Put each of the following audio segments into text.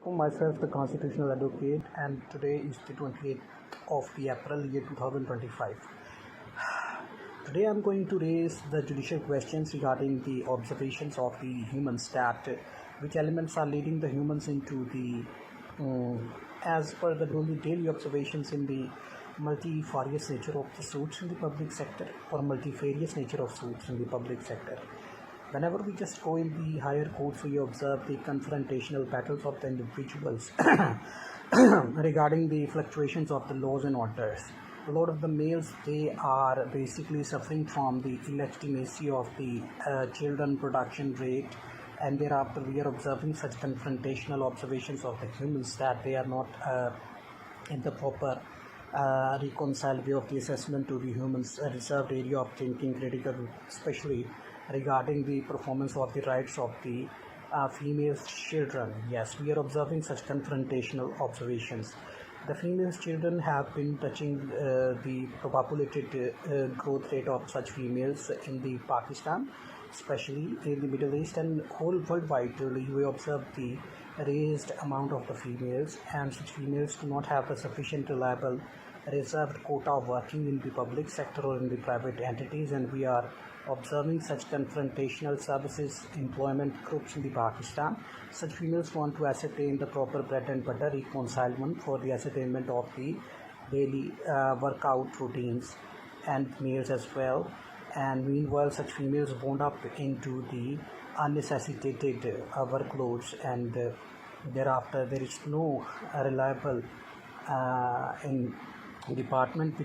For myself, the constitutional advocate, and today is the 28th of the April year 2025. Today, I'm going to raise the judicial questions regarding the observations of the human stat, which elements are leading the humans into the, as per the daily observations in the multifarious nature of the suits in the public sector or multifarious nature of suits in the public sector. Whenever we just go in the higher courts, we observe the confrontational battles of the individuals regarding the fluctuations of the laws and orders. A lot of the males, they are basically suffering from the illegitimacy of the children production rate, and thereafter we are observing such confrontational observations of the humans that they are not in the proper reconciled way of the assessment to the humans reserved area of thinking critical, especially regarding the performance of the rights of the female children. Yes, we are observing such confrontational observations. The female children have been touching the populated growth rate of such females in the Pakistan, especially in the Middle East and whole worldwide. We observe the raised amount of the females, and such females do not have a sufficient reliable reserved quota of working in the public sector or in the private entities, and we are observing such confrontational services employment groups in the Pakistan. Such females want to ascertain the proper bread and butter reconcilement for the ascertainment of the daily workout routines, and males as well. And meanwhile, such females wound up into the unnecessitated workloads, and thereafter there is no reliable in department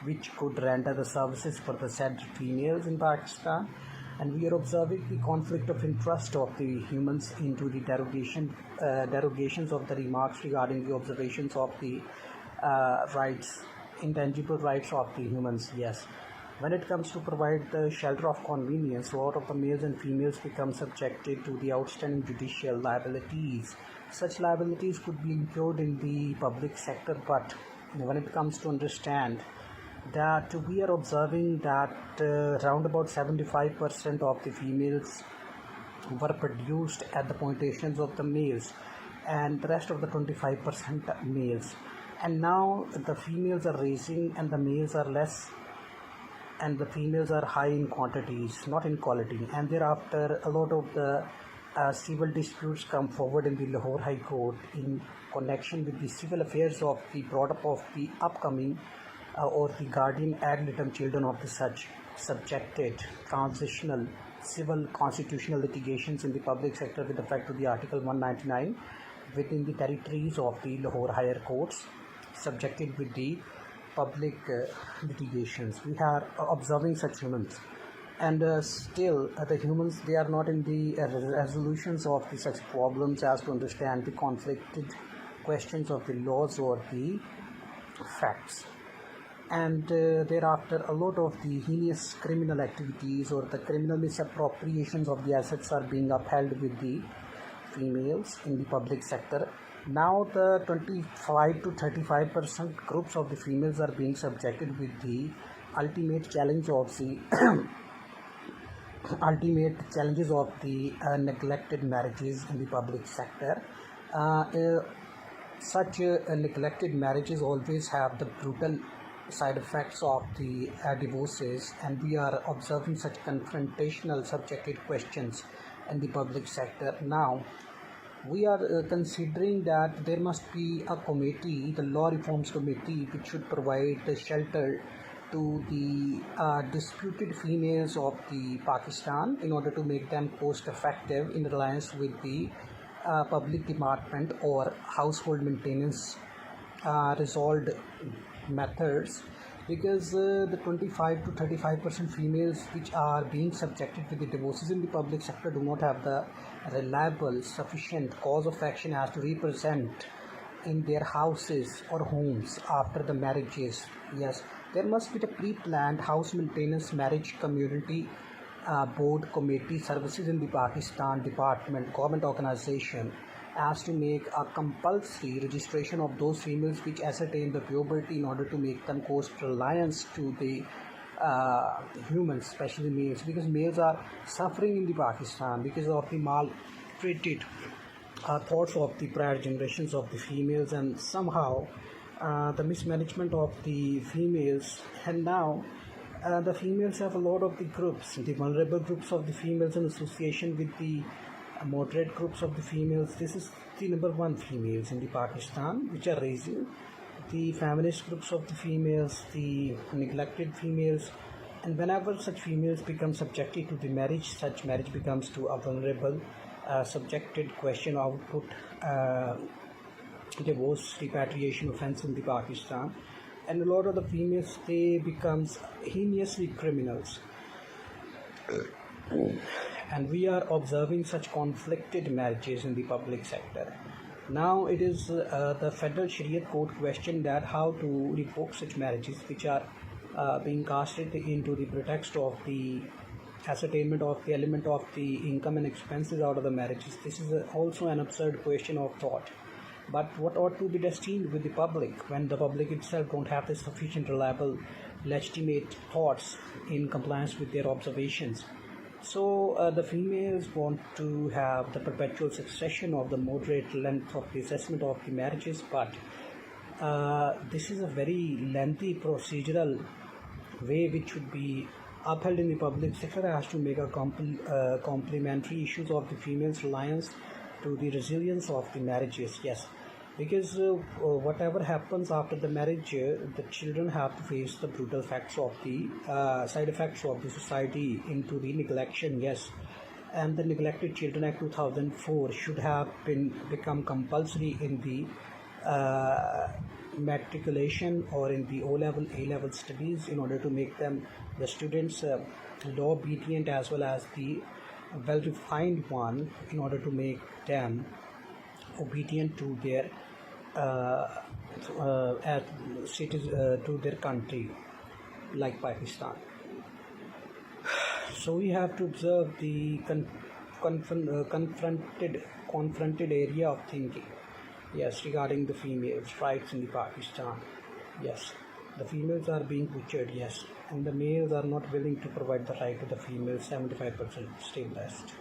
which could render the services for the said females in Pakistan. And we are observing the conflict of interest of the humans into the derogations of the remarks regarding the observations of the intangible rights of the humans. Yes, when it comes to provide the shelter of convenience, a lot of the males and females become subjected to the outstanding judicial liabilities. Such liabilities could be incurred in the public sector, but when it comes to understand that we are observing that around about 75% of the females were produced at the pointations of the males, and the rest of the 25% males. And now the females are raising and the males are less, and the females are high in quantities, not in quality. And thereafter a lot of the civil disputes come forward in the Lahore High Court in connection with the civil affairs of the brought up of the upcoming or the guardian ad litem children of the such subjected transitional civil constitutional litigations in the public sector with effect to the Article 199 within the territories of the Lahore higher courts subjected with the public litigations. We are observing such humans, and still the humans, they are not in the resolutions of the such problems as to understand the conflicted questions of the laws or the facts. And thereafter a lot of the heinous criminal activities or the criminal misappropriations of the assets are being upheld with the females in the public sector. Now the 25 to 35% groups of the females are being subjected with the ultimate challenge of the ultimate challenges of the neglected marriages in the public sector. Such neglected marriages always have the brutal side effects of the divorces, and we are observing such confrontational subjected questions in the public sector. Now we are considering that there must be a committee, the law reforms committee, which should provide the shelter to the disputed females of the Pakistan in order to make them cost effective in reliance with the public department or household maintenance resolved methods, because the 25 to 35% females which are being subjected to the divorces in the public sector do not have the reliable sufficient cause of action as to represent in their houses or homes after the marriages. Yes, there must be the pre-planned house maintenance marriage community board committee services in the Pakistan department government organization as to make a compulsory registration of those females which ascertain the puberty in order to make them cost reliance to the humans, especially males, because males are suffering in the Pakistan because of the maltreated thoughts of the prior generations of the females, and somehow the mismanagement of the females. And now the females have a lot of the groups, the vulnerable groups of the females in association with the moderate groups of the females. This is the number one females in the Pakistan which are raising the feminist groups of the females, the neglected females. And whenever such females become subjected to the marriage, such marriage becomes to a vulnerable subjected question output divorce repatriation offense in the Pakistan. And a lot of the females, they becomes heinously criminals. And we are observing such conflicted marriages in the public sector. Now it is the federal Shariat court question that how to revoke such marriages which are being casted into the pretext of the ascertainment of the element of the income and expenses out of the marriages. This is also an absurd question of thought. But what ought to be destined with the public when the public itself don't have the sufficient reliable legitimate thoughts in compliance with their observations? So the females want to have the perpetual succession of the moderate length of the assessment of the marriages, but this is a very lengthy procedural way which should be upheld in the public sector as to make a complementary issues of the females' reliance to the resilience of the marriages. Yes, because whatever happens after the marriage, the children have to face the brutal facts of the side effects of the society into the neglection. Yes, and the Neglected Children Act 2004 should have become compulsory in the matriculation or in the O-level, A-level studies in order to make them the students law obedient as well as the well-refined one in order to make them obedient to their to their country like Pakistan. So we have to observe the confronted area of thinking. Yes, regarding the females' rights in the Pakistan. Yes, the females are being butchered. Yes, and the males are not willing to provide the right to the females. 75% stay blessed.